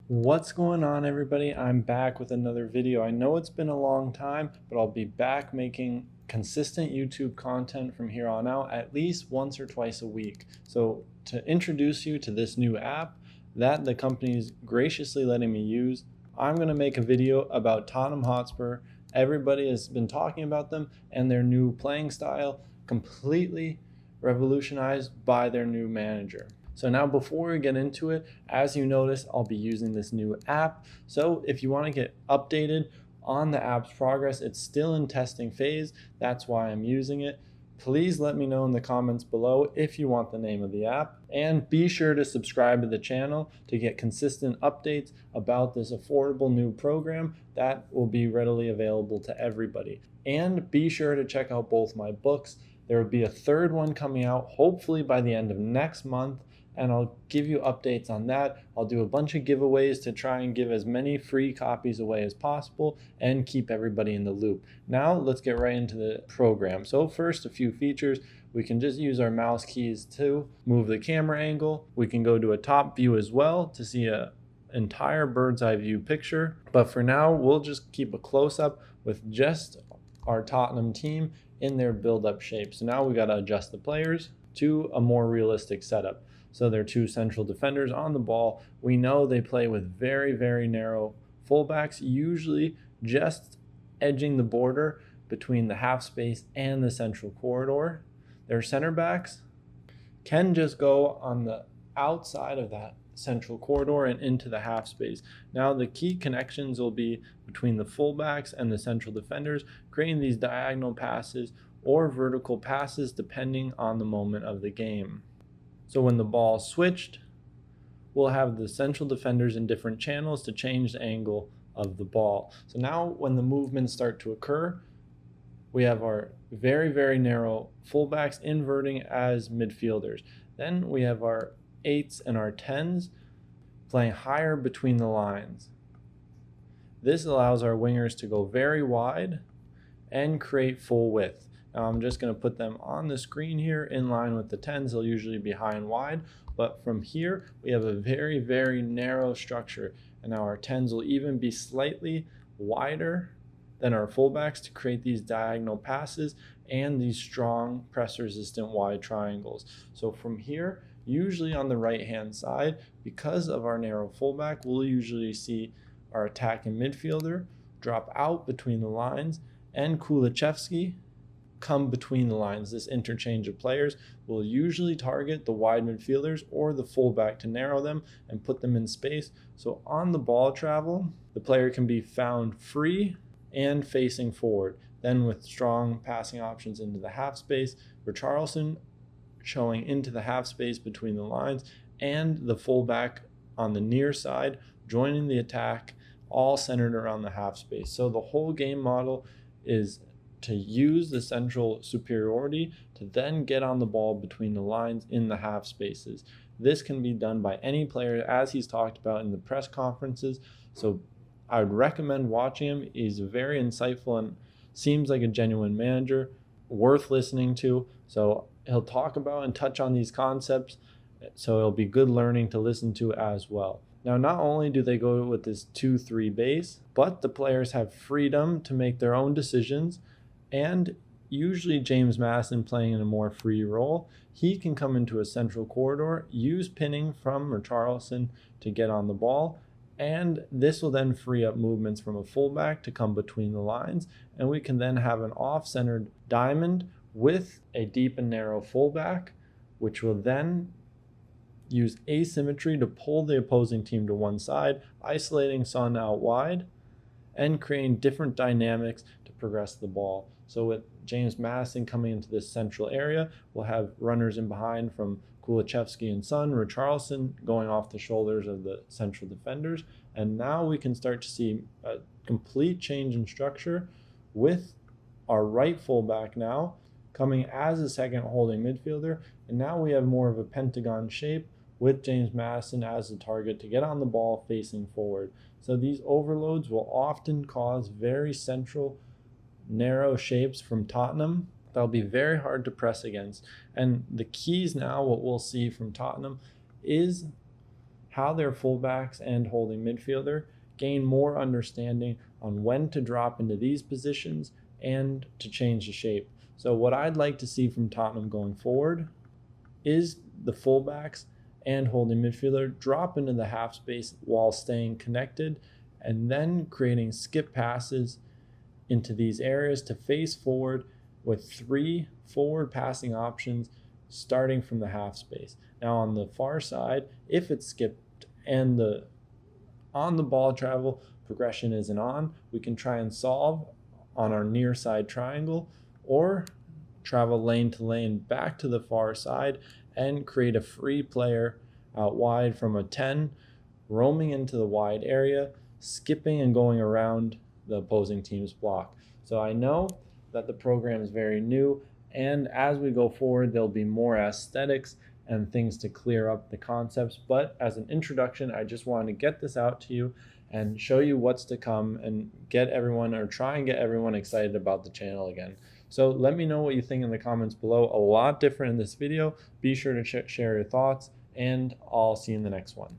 What's going on, everybody? I'm back with another video. I know it's been a long time, but I'll be back making consistent YouTube content from here on out, at least once or twice a week. So to introduce you to this new app that the company's graciously letting me use, I'm going to make a video about Tottenham Hotspur. Everybody has been talking about them and their new playing style, completely revolutionized by their new manager. So now before we get into it, as you notice, I'll be using this new app. So if you want to get updated on the app's progress, it's still in testing phase. That's why I'm using it. Please let me know in the comments below if you want the name of the app. And be sure to subscribe to the channel to get consistent updates about this affordable new program that will be readily available to everybody. And be sure to check out both my books. There will be a third one coming out hopefully by the end of next month, and I'll give you updates on that. I'll do a bunch of giveaways to try and give as many free copies away as possible and keep everybody in the loop. Now let's get right into the program. So first, a few features. We can just use our mouse keys to move the camera angle. We can go to a top view as well to see an entire bird's eye view picture. But for now, we'll just keep a close-up with just our Tottenham team in their build-up shape. So now we got to adjust the players to a more realistic setup. So they're two central defenders on the ball. We know they play with very, very narrow fullbacks, usually just edging the border between the half space and the central corridor. Their center backs can just go on the outside of that central corridor and into the half space. Now the key connections will be between the fullbacks and the central defenders, creating these diagonal passes or vertical passes depending on the moment of the game. So when the ball switched, we'll have the central defenders in different channels to change the angle of the ball. So now when the movements start to occur, we have our very, very narrow fullbacks inverting as midfielders. Then we have our 8s and our 10s playing higher between the lines. This allows our wingers to go very wide and create full width. Now I'm just going to put them on the screen here in line with the 10s. They'll usually be high and wide, but from here we have a very, very narrow structure, and now our 10s will even be slightly wider than our fullbacks to create these diagonal passes and these strong press resistant wide triangles. So from here, usually on the right hand side, because of our narrow fullback, we'll usually see our attacking midfielder drop out between the lines and Kulusevski come between the lines. This interchange of players will usually target the wide midfielders or the fullback to narrow them and put them in space. So on the ball travel, the player can be found free and facing forward. Then with strong passing options into the half space, Richarlison showing into the half space between the lines, and the fullback on the near side joining the attack, all centered around the half space. So the whole game model is to use the central superiority to then get on the ball between the lines in the half spaces. This can be done by any player, as he's talked about in the press conferences. So I would recommend watching him. He's very insightful and seems like a genuine manager, worth listening to. So he'll talk about and touch on these concepts. So it'll be good learning to listen to as well. Now, not only do they go with this 2-3 base, but the players have freedom to make their own decisions. And usually James Maddison playing in a more free role, he can come into a central corridor, use pinning from Richarlison to get on the ball, and this will then free up movements from a fullback to come between the lines, and we can then have an off-centered diamond with a deep and narrow fullback, which will then use asymmetry to pull the opposing team to one side, isolating Son out wide, and creating different dynamics to progress the ball. So with James Maddison coming into this central area, we'll have runners in behind from Kulusevski and Son, Richarlison going off the shoulders of the central defenders. And now we can start to see a complete change in structure with our right fullback now coming as a second holding midfielder. And now we have more of a pentagon shape with James Maddison as the target to get on the ball facing forward. So these overloads will often cause very central, narrow shapes from Tottenham that'll be very hard to press against. And the keys now, what we'll see from Tottenham, is how their fullbacks and holding midfielder gain more understanding on when to drop into these positions and to change the shape. So what I'd like to see from Tottenham going forward is the fullbacks and holding midfielder drop into the half space while staying connected, and then creating skip passes into these areas to face forward with 3 forward passing options starting from the half space. Now on the far side, if it's skipped and the on the ball travel progression isn't on, we can try and solve on our near side triangle, or travel lane to lane back to the far side and create a free player out wide from a 10, roaming into the wide area, skipping and going around the opposing team's block. So I know that the program is very new, and as we go forward, there'll be more aesthetics and things to clear up the concepts. But as an introduction, I just wanted to get this out to you and show you what's to come and get everyone, or try and get everyone excited about the channel again. So let me know what you think in the comments below. A lot different in this video. Be sure to share your thoughts, and I'll see you in the next one.